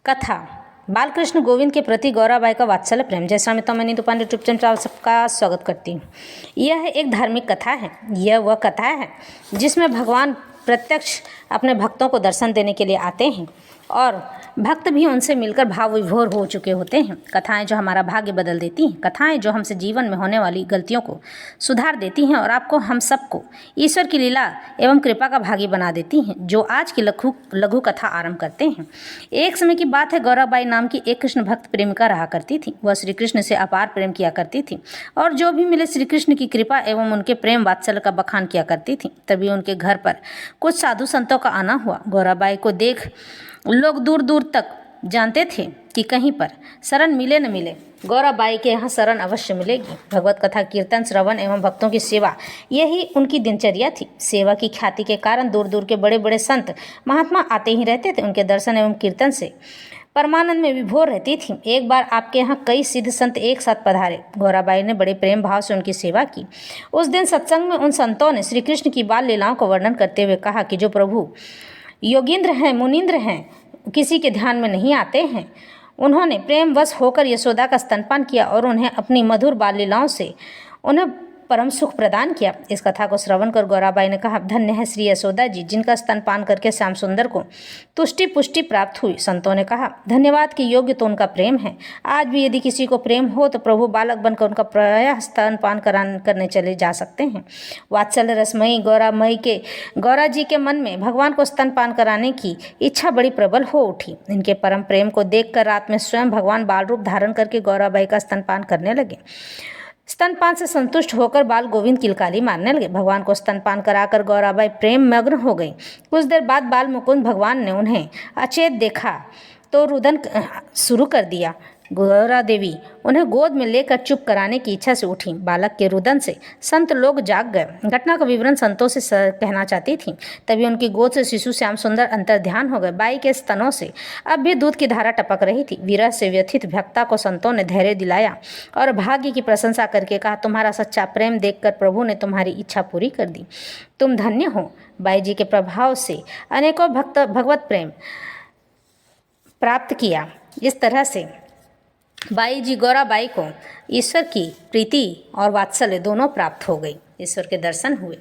कथा बालकृष्ण गोविंद के प्रति गौराबाई का वात्सल्य प्रेम। जय स्वामी तो मैं नीतू पांडे यूट्यूब चैनल सबका स्वागत करती हूँ। यह एक धार्मिक कथा है। यह वह कथा है जिसमें भगवान प्रत्यक्ष अपने भक्तों को दर्शन देने के लिए आते हैं और भक्त भी उनसे मिलकर भाव विभोर हो चुके होते हैं। कथाएं जो हमारा भाग्य बदल देती हैं, कथाएं जो हमसे जीवन में होने वाली गलतियों को सुधार देती हैं और आपको हम सबको ईश्वर की लीला एवं कृपा का भागी बना देती हैं। जो आज की लघु कथा आरंभ करते हैं। एक समय की बात है, गौराबाई नाम की एक कृष्ण भक्त प्रेमिका रहा करती थी। वह श्री कृष्ण से अपार प्रेम किया करती थी और जो भी मिले श्री कृष्ण की कृपा एवं उनके प्रेम वात्सल्य का बखान किया करती थी। तभी उनके घर पर कुछ साधु संतों का आना हुआ। गौराबाई को देख लोग दूर दूर तक जानते थे कि कहीं पर शरण मिले न मिले, गौराबाई के यहाँ शरण अवश्य मिलेगी। भगवत कथा, कीर्तन, श्रवण एवं भक्तों की सेवा, यही उनकी दिनचर्या थी। सेवा की ख्याति के कारण दूर दूर के बड़े बड़े संत महात्मा आते ही रहते थे। उनके दर्शन एवं कीर्तन से परमानंद में विभोर रहती थी। एक बार आपके यहाँ कई सिद्ध संत एक साथ पधारे। गौराबाई ने बड़े प्रेम भाव से उनकी सेवा की। उस दिन सत्संग में उन संतों ने श्री कृष्ण की बाल लीलाओं का वर्णन करते हुए कहा कि जो प्रभु योगींद्र हैं, मुनींद्र हैं, किसी के ध्यान में नहीं आते हैं, उन्होंने प्रेमवश होकर यशोदा का स्तनपान किया और उन्हें अपनी मधुर बाल लीलाओं से उन्हें परम सुख प्रदान किया। इस कथा को श्रवण कर गौराबाई ने कहा, धन्य है श्री यशोदा जी, जिनका स्तनपान करके श्याम सुंदर को तुष्टि पुष्टि प्राप्त हुई। संतों ने कहा, धन्यवाद के योग्य तो उनका प्रेम है। आज भी यदि किसी को प्रेम हो तो प्रभु बालक बनकर उनका प्रायः स्तनपान करने चले जा सकते हैं। वात्सल्य रसमयी गौरा जी के मन में भगवान को स्तनपान कराने की इच्छा बड़ी प्रबल हो उठी। इनके परम प्रेम को देखकर रात में स्वयं भगवान बाल रूप धारण करके गौराबाई का स्तनपान करने लगे। स्तनपान से संतुष्ट होकर बाल गोविंद किलकारी मारने लगे। भगवान को स्तनपान कराकर गौराबाई प्रेम मग्न हो गई। कुछ देर बाद बाल मुकुंद भगवान ने उन्हें अचेत देखा तो रुदन शुरू कर दिया। गौरा देवी उन्हें गोद में लेकर चुप कराने की इच्छा से उठी। बालक के रुदन से संत लोग जाग गए। घटना का विवरण संतों से कहना चाहती थी। तभी उनकी गोद से शिशु श्याम सुंदर अंतर ध्यान हो गए। बाई के स्तनों से अब भी दूध की धारा टपक रही थी। विरह से व्यथित भक्ता को संतों ने धैर्य दिलाया और भाग्य की प्रशंसा करके कहा, तुम्हारा सच्चा प्रेम देखकर प्रभु ने तुम्हारी इच्छा पूरी कर दी। तुम धन्य हो। बाई जी के प्रभाव से अनेकों भगवत प्रेम प्राप्त किया। इस तरह से बाई जी गौराबाई को ईश्वर की प्रीति और वात्सल्य दोनों प्राप्त हो गई। ईश्वर के दर्शन हुए।